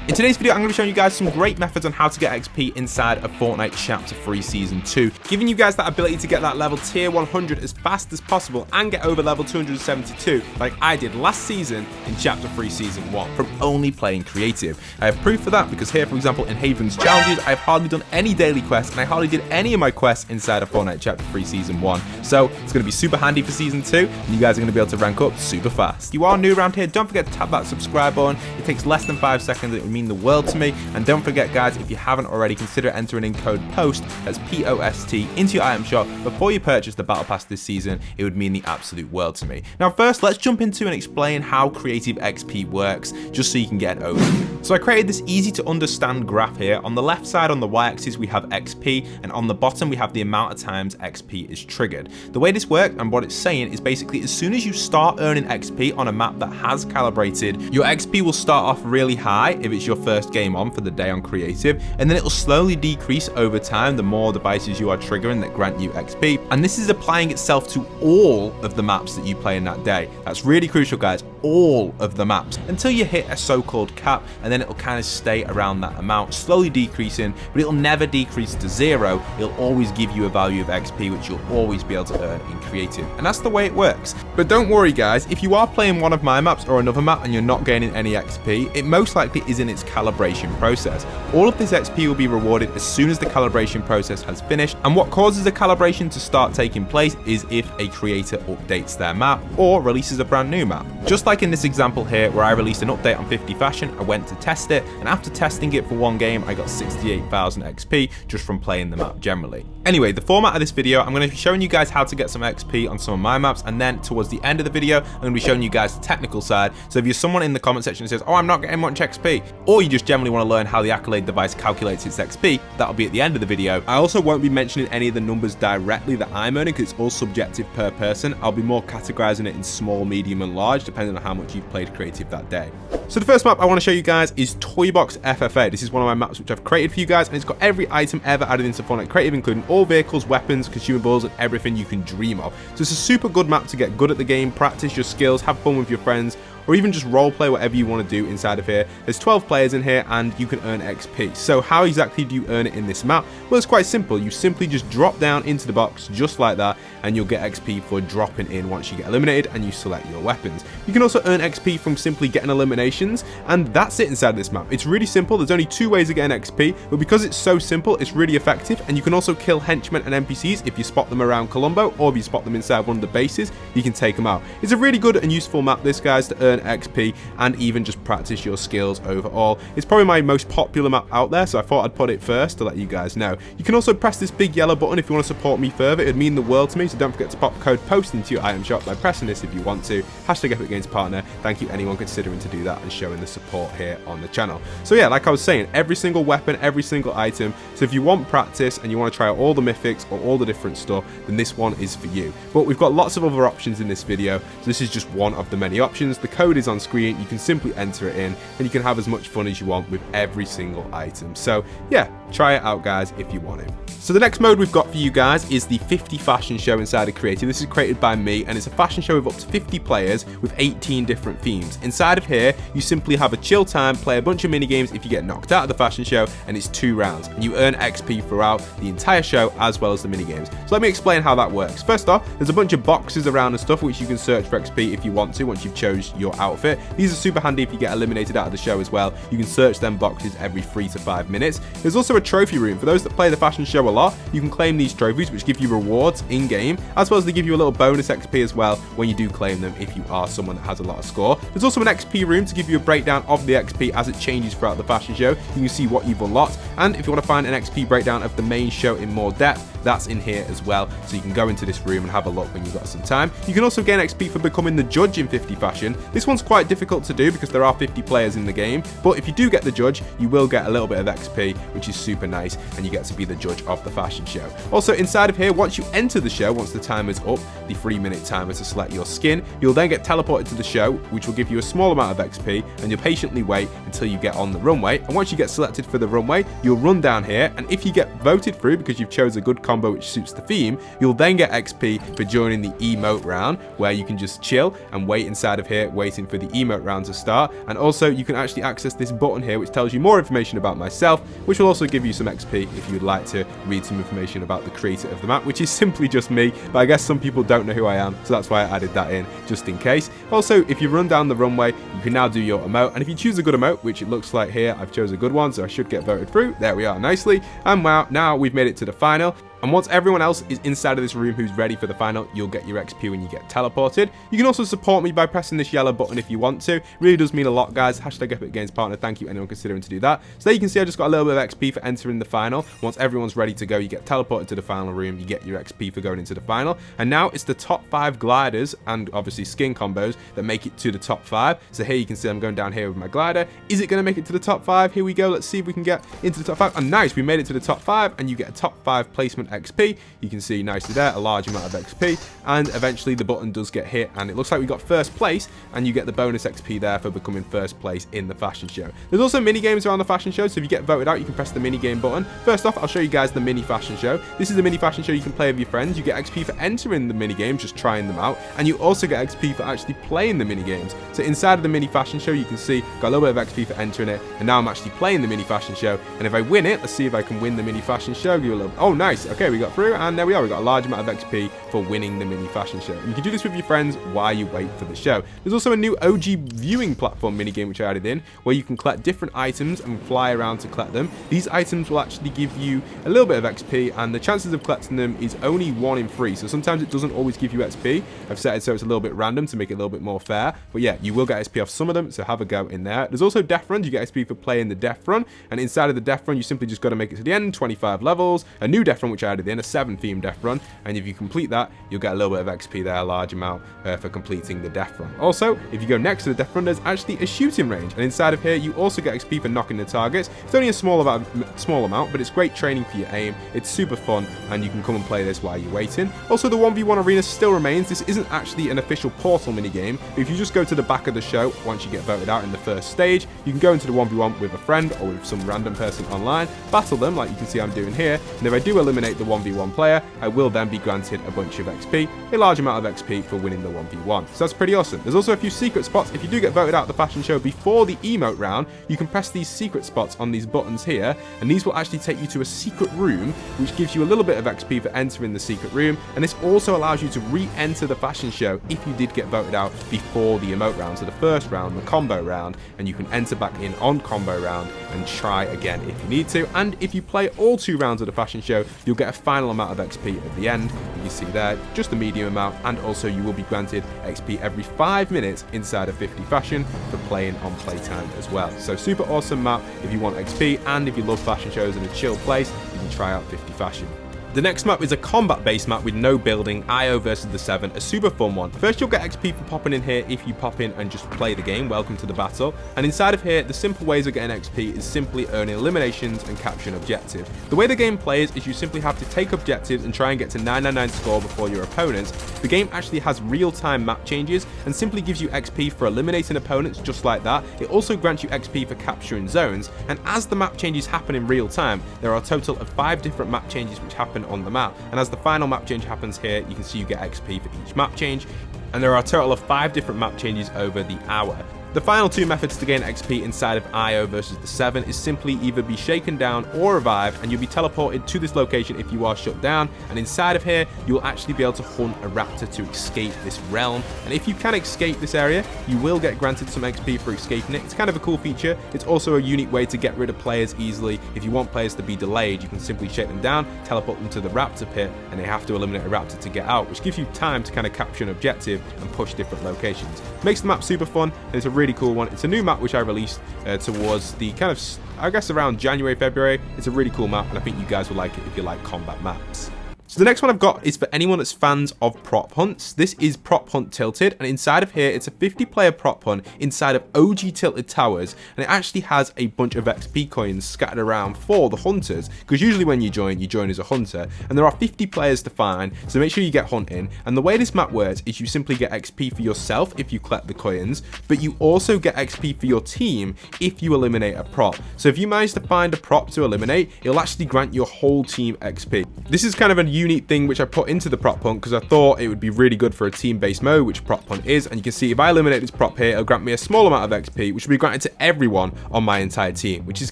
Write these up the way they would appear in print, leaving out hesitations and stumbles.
In today's video, I'm going to be showing you guys some great methods on how to get XP inside of Fortnite Chapter 3 Season 2, giving you guys that ability to get that level tier 100 as fast as possible and get over level 272 like I did last season in Chapter 3 Season 1 from only playing creative. I have proof for that because here, for example, in Haven's challenges, I've hardly done any daily quests and I hardly did any of my quests inside of Fortnite Chapter 3 Season 1. So it's going to be super handy for Season 2 and you guys are going to be able to rank up super fast. If you are new around here, don't forget to tap that subscribe button. It takes less than 5 seconds. It would mean the world to me. And don't forget, guys, if you haven't already, consider entering in code POST, that's POST, into your item shop before you purchase the battle pass this season. It would mean the absolute world to me. Now first, let's jump into and explain how creative XP works, just so you can get an overview. So I created this easy to understand graph here. On the left side, on the y-axis, we have XP, and on the bottom we have the amount of times XP is triggered. The way this works and what it's saying is basically as soon as you start earning XP on a map that has calibrated, your XP will start off really high if it's your first game on for the day on creative, and then it will slowly decrease over time the more devices you are triggering that grant you XP. And this is applying itself to all of the maps that you play in that day. That's really crucial, guys, all of the maps, until you hit a so-called cap, and then it'll kind of stay around that amount, slowly decreasing, but it'll never decrease to 0. It'll always give you a value of XP which you'll always be able to earn in creative, and that's the way it works. But don't worry, guys, if you are playing one of my maps or another map and you're not gaining any XP, it most likely is in its calibration process. All of this XP will be rewarded as soon as the calibration process has finished, and what causes the calibration to start taking place is if a creator updates their map or releases a brand new map. Just like in this example here where I released an update on 50 Fashion, I went to test it, and after testing it for one game I got 68,000 XP just from playing the map generally. Anyway, the format of this video, I'm going to be showing you guys how to get some XP on some of my maps, and then towards the end of the video I'm going to be showing you guys the technical side. So if you're someone in the comment section that says, oh, I'm not getting much XP, or you just generally want to learn how the Accolade device calculates its XP, that'll be at the end of the video. I also won't be mentioning any of the numbers directly that I'm earning because it's all subjective per person. I'll be more categorizing it in small, medium and large depending on how much you've played creative that day. So the first map I want to show you guys is Box FFA. This is one of my maps which I've created for you guys, and it's got every item ever added into Fortnite Creative, including all vehicles, weapons, consumables and everything you can dream of. So it's a super good map to get good at the game, practice your skills, have fun with your friends, or even just roleplay, whatever you want to do inside of here. There's 12 players in here and you can earn XP. So how exactly do you earn it in this map? Well, it's quite simple. You simply just drop down into the box just like that and you'll get XP for dropping in once you get eliminated and you select your weapons. You can also earn XP from simply getting eliminations, and that's it inside this map. It's really simple. There's only 2 ways of getting XP, but because it's so simple, it's really effective, and you can also kill henchmen and NPCs if you spot them around Colombo, or if you spot them inside one of the bases, you can take them out. It's a really good and useful map, this, guys, to earn XP and even just practice your skills overall. It's probably my most popular map out there, so I thought I'd put it first to let you guys know. You can also press this big yellow button if you want to support me further. It'd mean the world to me, so don't forget to pop code POST into your item shop by pressing this if you want to. Hashtag Epic Games Partner. Thank you anyone considering to do that and showing the support here on the channel. So yeah, like I was saying, every single weapon, every single item. So if you want practice and you want to try out all the mythics or all the different stuff, then this one is for you. But we've got lots of other options in this video, so this is just one of the many options. The code is on screen. You can simply enter it in and you can have as much fun as you want with every single item. So yeah, try it out, guys, if you want it. So the next mode we've got for you guys is the 50 Fashion Show inside of Creative. This is created by me, and it's a fashion show with up to 50 players with 18 different themes. Inside of here, you simply have a chill time, play a bunch of mini games if you get knocked out of the fashion show, and it's 2 rounds. And you earn XP throughout the entire show as well as the mini games. So let me explain how that works. First off, there's a bunch of boxes around and stuff which you can search for XP if you want to once you've chose your outfit. These are super handy if you get eliminated out of the show as well. You can search them boxes every 3 to 5 minutes. There's also a trophy room. For those that play the fashion show a lot, you can claim these trophies which give you rewards in game, as well as they give you a little bonus XP as well when you do claim them if you are someone that has a lot of score. There's also an XP room to give you a breakdown of the XP as it changes throughout the fashion show. You can see what you've unlocked, and if you want to find an XP breakdown of the main show in more depth, that's in here as well, so you can go into this room and have a look when you've got some time. You can also gain XP for becoming the judge in 50 Fashion. This one's quite difficult to do because there are 50 players in the game, but if you do get the judge, you will get a little bit of XP, which is super nice, and you get to be the judge of the fashion show. Also inside of here, once you enter the show, once the timer's up, the 3-minute timer to select your skin, you'll then get teleported to the show, which will give you a small amount of XP, and you'll patiently wait until you get on the runway. And once you get selected for the runway, you'll run down here, and if you get voted through because you've chose a good combo which suits the theme, you'll then get XP for joining the emote round, where you can just chill and wait inside of here, waiting waiting for the emote round to start. And also you can actually access this button here which tells you more information about myself, which will also give you some XP if you'd like to read some information about the creator of the map, which is simply just me, but I guess some people don't know who I am, so that's why I added that in just in case. Also, if you run down the runway, you can now do your emote, and if you choose a good emote, which it looks like here I've chosen a good one, so I should get voted through. There we are, nicely. And wow, now we've made it to the final. And once everyone else is inside of this room who's ready for the final, you'll get your XP when you get teleported. You can also support me by pressing this yellow button if you want to. It really does mean a lot, guys. Hashtag Epic Games Partner. Thank you anyone considering to do that. So there you can see I just got a little bit of XP for entering the final. Once everyone's ready to go, you get teleported to the final room. You get your XP for going into the final. And now it's the top 5 gliders and obviously skin combos that make it to the top 5. So here you can see I'm going down here with my glider. Is it going to make it to the top 5? Here we go. Let's see if we can get into the top 5. And nice, we made it to the top 5 and you get a top 5 placement XP. You can see nicely there a large amount of XP, and eventually the button does get hit and it looks like we got first place, and you get the bonus XP there for becoming first place in the fashion show. There's also mini games around the fashion show, so if you get voted out you can press the mini game button. First off, I'll show you guys the mini fashion show. This is a mini fashion show you can play with your friends. You get XP for entering the mini games, just trying them out, and you also get XP for actually playing the mini games. So inside of the mini fashion show you can see got a little bit of XP for entering it, and now I'm actually playing the mini fashion show, and if I win it, let's see if I can win the mini fashion show. Give you a little, oh nice, okay, we got through, and there we are, we got a large amount of XP for winning the mini fashion show. You can do this with your friends while you wait for the show. There's also a new OG viewing platform mini game which I added in, where you can collect different items and fly around to collect them. These items will actually give you a little bit of XP, and the chances of collecting them is only 1 in 3, so sometimes it doesn't always give you XP. I've set it so it's a little bit random to make it a little bit more fair, but yeah, you will get XP off some of them, so have a go in there. There's also death runs. You get XP for playing the death run, and inside of the death run you simply just got to make it to the end. 25 levels, a new death run which I added in, a 7 theme death run, and if you complete that you'll get a little bit of XP there, a large amount for completing the death run. Also, if you go next to the death run, there's actually a shooting range, and inside of here you also get XP for knocking the targets. It's only a small amount, but it's great training for your aim. It's super fun, and you can come and play this while you're waiting. Also, the 1v1 arena still remains. This isn't actually an official portal minigame, but if you just go to the back of the show once you get voted out in the first stage, you can go into the 1v1 with a friend or with some random person online, battle them like you can see I'm doing here, and if I do eliminate the 1v1 player, I will then be granted a bunch of XP, a large amount of XP for winning the 1v1. So that's pretty awesome. There's also a few secret spots. If you do get voted out of the fashion show before the emote round, you can press these secret spots on these buttons here, and these will actually take you to a secret room, which gives you a little bit of XP for entering the secret room, and this also allows you to re-enter the fashion show if you did get voted out before the emote round. So the first round, the combo round, and you can enter back in on combo round and try again if you need to. And if you play all 2 rounds of the fashion show, you'll get a final amount of XP at the end. You see there, just a medium amount, and also you will be granted XP every 5 minutes inside of 50 fashion for playing on playtime as well. So super awesome map if you want XP, and if you love fashion shows in a chill place, you can try out 50 fashion. The next map is a combat-based map with no building, I.O vs The Seven, a super fun one. First, you'll get XP for popping in here if you pop in and just play the game. Welcome to the battle. And inside of here, the simple ways of getting XP is simply earning eliminations and capturing objectives. The way the game plays is you simply have to take objectives and try and get to 999 score before your opponents. The game actually has real-time map changes and simply gives you XP for eliminating opponents just like that. It also grants you XP for capturing zones, and as the map changes happen in real time, there are a total of 5 different map changes which happen on the map, and as the final map change happens here, you can see you get XP for each map change, and there are a total of 5 different map changes over the hour. The final 2 methods to gain XP inside of I.O vs The Seven is simply either be shaken down or revive, and you'll be teleported to this location if you are shut down, and inside of here you'll actually be able to hunt a raptor to escape this realm, and if you can escape this area you will get granted some XP for escaping it. It's kind of a cool feature. It's also a unique way to get rid of players easily. If you want players to be delayed, you can simply shake them down, teleport them to the raptor pit, and they have to eliminate a raptor to get out, which gives you time to kind of capture an objective and push different locations. Makes the map super fun, and it's a really cool one. It's a new map which I released towards the kind of, I guess, around January, February. It's a really cool map, and I think you guys will like it if you like combat maps. So the next one I've got is for anyone that's fans of prop hunts. This is Prop Hunt Tilted, and inside of here it's a 50-player prop hunt inside of OG Tilted Towers, and it actually has a bunch of XP coins scattered around for the hunters, because usually when you join as a hunter, and there are 50 players to find, so make sure you get hunting. And the way this map works is you simply get XP for yourself if you collect the coins, but you also get XP for your team if you eliminate a prop. So if you manage to find a prop to eliminate, it'll actually grant your whole team XP. This is kind of a unique thing which I put into the prop hunt because I thought it would be really good for a team-based mode, which prop hunt is. And you can see if I eliminate this prop here, it'll grant me a small amount of XP, which will be granted to everyone on my entire team, which is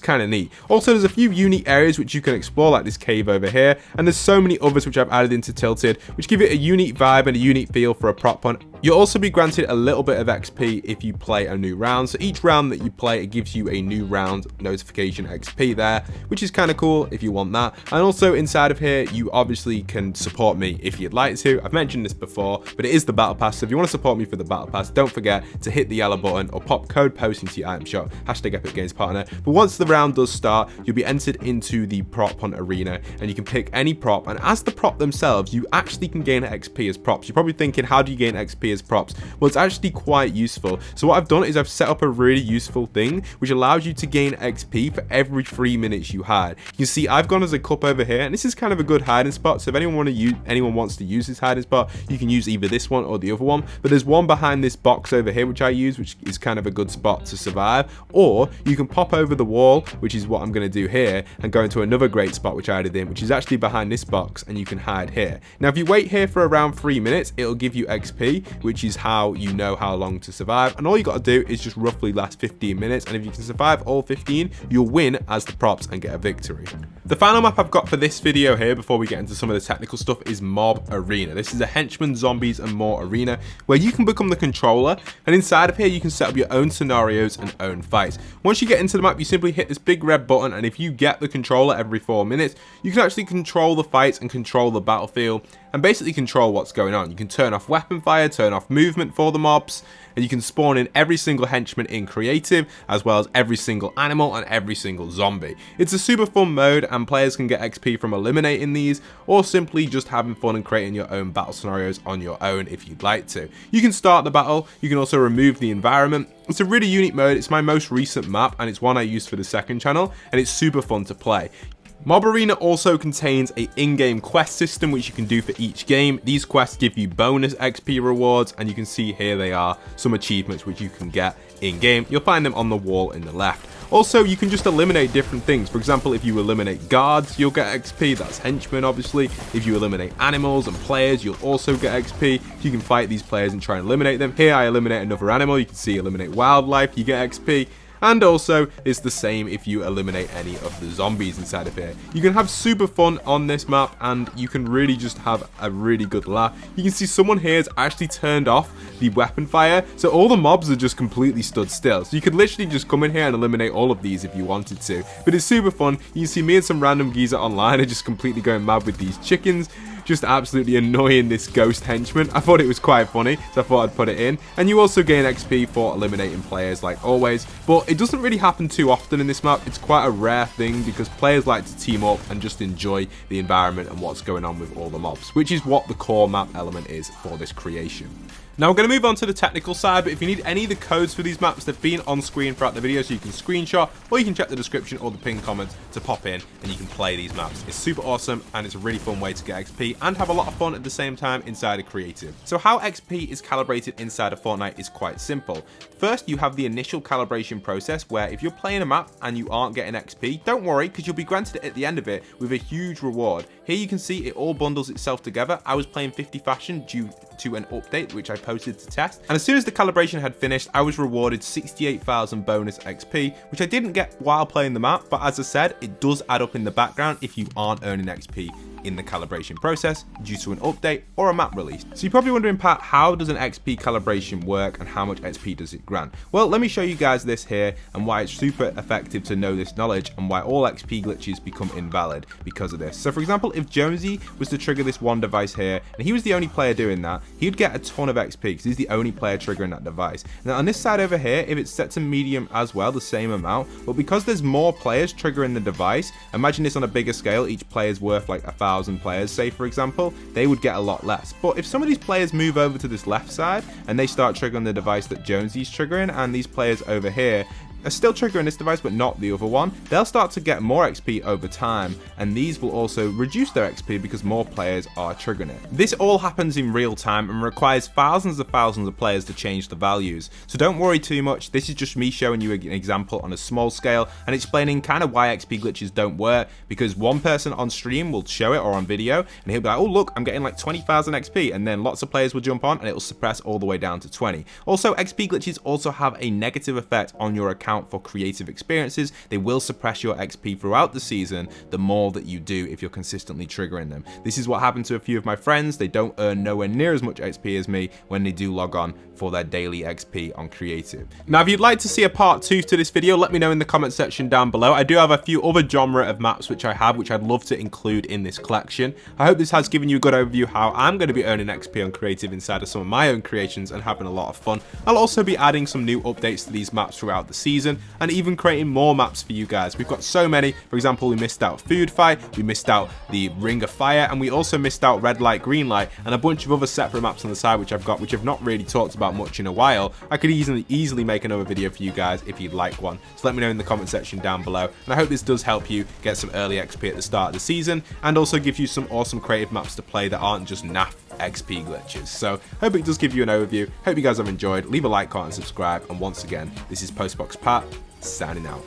kind of neat. Also, there's a few unique areas which you can explore, like this cave over here, and there's so many others which I've added into Tilted, which give it a unique vibe and a unique feel for a prop hunt. You'll also be granted a little bit of XP if you play a new round. So each round that you play, it gives you a new round notification XP there, which is kind of cool if you want that. And also inside of here, you obviously can support me if you'd like to. I've mentioned this before, but it is the battle pass. So if you want to support me for the battle pass, don't forget to hit the yellow button or pop code post into your item shop, hashtag Epic Games Partner. But once the round does start, you'll be entered into the prop hunt arena, and you can pick any prop. And as the prop themselves, you actually can gain XP as props. You're probably thinking, how do you gain XP as props? Well, it's actually quite useful. So what I've done is I've set up a really useful thing which allows you to gain XP for every 3 minutes you hide. You see, I've gone as a cup over here, and this is kind of a good hiding spot. So if anyone wants to use this hiding spot, you can use either this one or the other one. But there's one behind this box over here which I use, which is kind of a good spot to survive. Or you can pop over the wall, which is what I'm going to do here, and go into another great spot which I added in, which is actually behind this box, and you can hide here. Now, if you wait here for around 3 minutes, it'll give you XP, which is how you know how long to survive. And all you got to do is just roughly last 15 minutes. And if you can survive all 15, you'll win as the props and get a victory. The final map I've got for this video here, before we get into some of the technical stuff, is Mob Arena. This is a henchman, zombies, and more arena where you can become the controller. And inside of here, you can set up your own scenarios and own fights. Once you get into the map, you simply hit this big red button. And if you get the controller every 4 minutes, you can actually control the fights and control the battlefield and basically control what's going on. You can turn off weapon fire, turn off movement for the mobs, and you can spawn in every single henchman in creative, as well as every single animal and every single zombie. It's a super fun mode, and players can get XP from eliminating these, or simply just having fun and creating your own battle scenarios on your own if you'd like to. You can start the battle, you can also remove the environment. It's a really unique mode. It's my most recent map, and it's one I used for the second channel, and it's super fun to play. Mob Arena also contains a in-game quest system which you can do for each game. These quests give you bonus XP rewards, and you can see here they are, some achievements which you can get in-game. You'll find them on the wall in the left. Also, you can just eliminate different things. For example, if you eliminate guards, you'll get XP. That's henchmen, obviously. If you eliminate animals and players, you'll also get XP. You can fight these players and try and eliminate them. Here, I eliminate another animal. You can see eliminate wildlife, you get XP. And also, it's the same if you eliminate any of the zombies inside of here. You can have super fun on this map, and you can really just have a really good laugh. You can see someone here has actually turned off the weapon fire, so all the mobs are just completely stood still. So you could literally just come in here and eliminate all of these if you wanted to. But it's super fun. You can see me and some random geezer online are just completely going mad with these chickens, just absolutely annoying this ghost henchman. I thought it was quite funny, so I thought I'd put it in. And you also gain XP for eliminating players like always, but it doesn't really happen too often in this map. It's quite a rare thing because players like to team up and just enjoy the environment and what's going on with all the mobs, which is what the core map element is for this creation. Now we're going to move on to the technical side, but if you need any of the codes for these maps, they've been on screen throughout the video, so you can screenshot, or you can check the description or the pinned comments to pop in, and you can play these maps. It's super awesome, and it's a really fun way to get XP and have a lot of fun at the same time inside of creative. So how XP is calibrated inside of Fortnite is quite simple. First, you have the initial calibration process, where if you're playing a map and you aren't getting XP, don't worry, because you'll be granted it at the end of it with a huge reward. Here you can see it all bundles itself together. I was playing 50 fashion due to an update which I posted to test, and as soon as the calibration had finished, I was rewarded 68,000 bonus XP, which I didn't get while playing the map, but as I said, it does add up in the background if you aren't earning XP in the calibration process due to an update or a map release. So you're probably wondering, Pat, how does an XP calibration work and how much XP does it grant? Well, let me show you guys this here and why it's super effective to know this knowledge and why all XP glitches become invalid because of this. So for example, if Jonesy was to trigger this one device here and he was the only player doing that, he'd get a ton of XP because he's the only player triggering that device. Now on this side over here, if it's set to medium as well, the same amount, but because there's more players triggering the device, imagine this on a bigger scale, each player's worth like 1,000 players, say for example, they would get a lot less. But if some of these players move over to this left side and they start triggering the device that Jonesy's triggering, and these players over here are still triggering this device but not the other one, they'll start to get more XP over time, and these will also reduce their XP because more players are triggering it. This all happens in real time and requires thousands of players to change the values, so don't worry too much. This is just me showing you an example on a small scale and explaining kind of why XP glitches don't work, because one person on stream will show it or on video and he'll be like, oh look, I'm getting like 20,000 XP, and then lots of players will jump on and it will suppress all the way down to 20. Also, XP glitches also have a negative effect on your account for creative experiences. They will suppress your XP throughout the season the more that you do if you're consistently triggering them. This is what happened to a few of my friends. They don't earn nowhere near as much XP as me when they do log on for their daily XP on creative. Now, if you'd like to see a part 2 to this video, let me know in the comment section down below. I do have a few other genre of maps which I'd love to include in this collection. I hope this has given you a good overview how I'm going to be earning XP on creative inside of some of my own creations and having a lot of fun. I'll also be adding some new updates to these maps throughout the season and even creating more maps for you guys. We've got so many. For example, we missed out Food Fight, we missed out the Ring of Fire, and we also missed out Red Light, Green Light, and a bunch of other separate maps on the side which I've not really talked about much in a while. I could easily make another video for you guys if you'd like one. So let me know in the comment section down below. And I hope this does help you get some early XP at the start of the season and also give you some awesome creative maps to play that aren't just naff XP glitches. So hope it does give you an overview. Hope you guys have enjoyed. Leave a like, comment, and subscribe. And once again, this is Postbox Pat signing out.